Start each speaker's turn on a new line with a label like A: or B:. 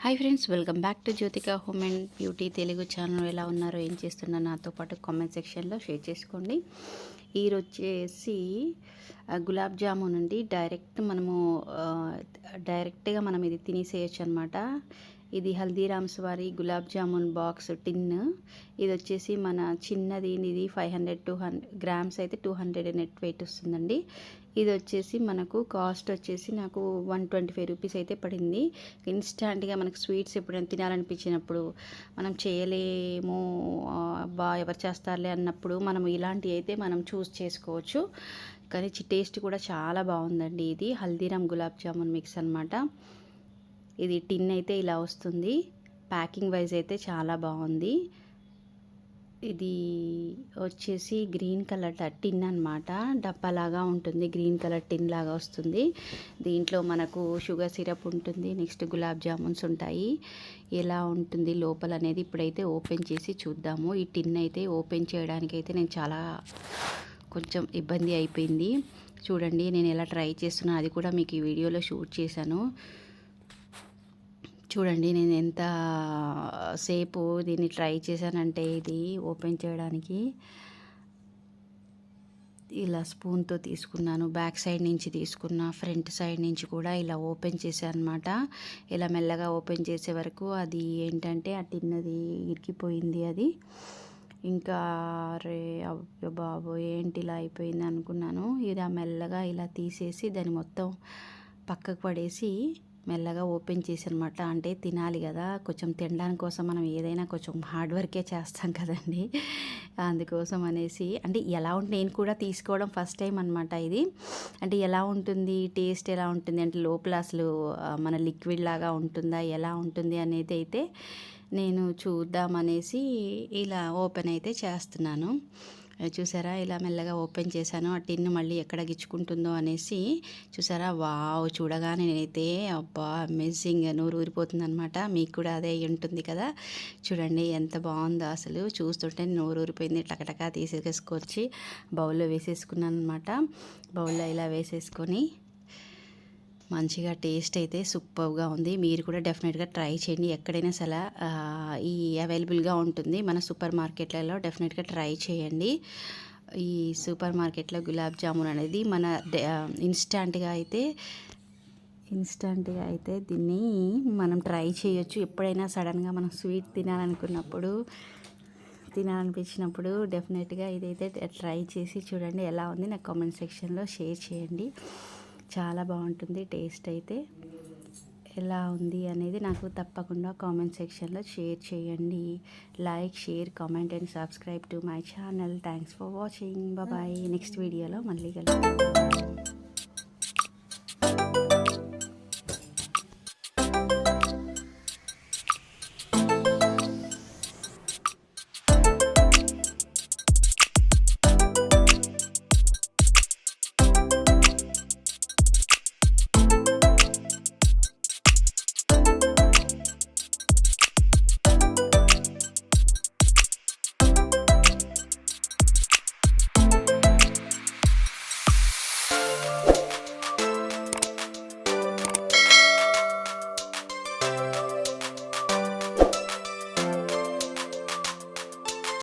A: Hi friends, welcome back to Jyothika home and beauty Telugu channel. ఎలా ఉన్నారో, ఏం చేస్తున్నారో నాతో పాటు కామెంట్ సెక్షన్లో షేర్ చేసుకోండి. ఈరోజు వచ్చేసి గులాబ్ జామున్ అండి. డైరెక్ట్గా మనం ఇది తినేసేయచ్చు అనమాట. ఇది హల్దీరామ్స్ వారి గులాబ్ జామున్ బాక్స్ టిన్. ఇది వచ్చేసి మన చిన్నది, ఇది 500-200 గ్రామ్స్ అయితే 200 నెట్ వెయిట్ వస్తుందండి. ఇది వచ్చేసి మనకు కాస్ట్ వచ్చేసి నాకు 125 రూపీస్ అయితే పడింది. ఇన్స్టాంట్గా మనకు స్వీట్స్ ఎప్పుడైనా తినాలనిపించినప్పుడు, మనం చేయలేము ఎవరు చేస్తారులే అన్నప్పుడు మనం ఇలాంటివి అయితే మనం చూస్ చేసుకోవచ్చు. కానీ టేస్ట్ కూడా చాలా బాగుందండి. ఇది హల్దీరామ్ గులాబ్ జామున్ మిక్స్ అనమాట. ఇది టిన్ అయితే ఇలా వస్తుంది. ప్యాకింగ్ వైజ్ అయితే చాలా బాగుంది. ఇది వచ్చేసి గ్రీన్ కలర్ టిన్ అనమాట. డబ్బాలాగా ఉంటుంది, గ్రీన్ కలర్ టిన్ లాగా వస్తుంది. దీంట్లో మనకు షుగర్ సిరప్ ఉంటుంది, నెక్స్ట్ గులాబ్ జామున్స్ ఉంటాయి. ఎలా ఉంటుంది లోపల అనేది ఇప్పుడైతే ఓపెన్ చేసి చూద్దాము. ఈ టిన్ అయితే ఓపెన్ చేయడానికి అయితే నేను కొంచెం ఇబ్బంది అయిపోయింది. చూడండి నేను ఎలా ట్రై చేస్తున్నా, అది కూడా మీకు ఈ వీడియోలో షూట్ చేశాను. చూడండి నేను ఎంత సేపు దీన్ని ట్రై చేశానంటే, ఇది ఓపెన్ చేయడానికి ఇలా స్పూన్తో తీసుకున్నాను. బ్యాక్ సైడ్ నుంచి తీసుకున్న, ఫ్రంట్ సైడ్ నుంచి కూడా ఇలా ఓపెన్ చేశాను అనమాట. ఇలా మెల్లగా ఓపెన్ చేసే వరకు అది ఏంటంటే ఆ టిన్నది ఇరికిపోయింది. అది ఇంకా రే బాబు ఏంటి ఇలా అయిపోయింది అనుకున్నాను. ఇలా మెల్లగా ఇలా తీసేసి దాన్ని మొత్తం పక్కకు పడేసి మెల్లగా ఓపెన్ చేసి అనమాట. అంటే తినాలి కదా, కొంచెం తినడానికి కోసం మనం ఏదైనా కొంచెం హార్డ్ వర్కే చేస్తాం కదండి. అందుకోసం అనేసి అంటే ఎలా ఉంటుంది, నేను కూడా తీసుకోవడం ఫస్ట్ టైం అనమాట ఇది. అంటే ఎలా ఉంటుంది, టేస్ట్ ఎలా ఉంటుంది, అంటే లోపల అసలు మన లిక్విడ్ లాగా ఉంటుందా, ఎలా ఉంటుంది అనేది అయితే నేను చూద్దామనేసి ఇలా ఓపెన్ అయితే చేస్తున్నాను. చూసారా, ఇలా మెల్లగా ఓపెన్ చేశాను. ఆ టిన్ మళ్ళీ ఎక్కడ గిచ్చుకుంటుందో అనేసి. చూసారా, వావ్, చూడగానే నేనైతే అబ్బా అమేజింగ్, నోరు ఊరిపోతుంది అనమాట. మీకు కూడా అదే ఉంటుంది కదా. చూడండి ఎంత బాగుందో, అసలు చూస్తుంటే నోరు ఊరిపోయింది. టకటకా తీసేసుకొచ్చి బౌల్లో వేసేసుకున్నాను అనమాట. బౌల్లో ఇలా వేసేసుకొని మంచిగా టేస్ట్ అయితే సూపర్గా ఉంది. మీరు కూడా డెఫినెట్గా ట్రై చేయండి. ఎక్కడైనా సరే ఈ అవైలబుల్గా ఉంటుంది మన సూపర్ మార్కెట్లలో. డెఫినెట్గా ట్రై చేయండి. ఈ సూపర్ మార్కెట్లో గులాబ్ జామున్ అనేది మన ఇన్స్టాంట్గా అయితే దీన్ని మనం ట్రై చేయొచ్చు. ఎప్పుడైనా సడన్గా మనం స్వీట్ తినాలనిపించినప్పుడు డెఫినెట్గా ఇదైతే ట్రై చేసి చూడండి. ఎలా ఉంది నాకు కామెంట్ సెక్షన్లో షేర్ చేయండి. చాలా బాగుంటుంది. టేస్ట్ అయితే ఎలా ఉంది అనేది నాకు తప్పకుండా కామెంట్ సెక్షన్లో షేర్ చేయండి. Like, share, comment and subscribe to my channel. Thanks for watching. Bye. Next వీడియోలో మళ్ళీ కలుద్దాం.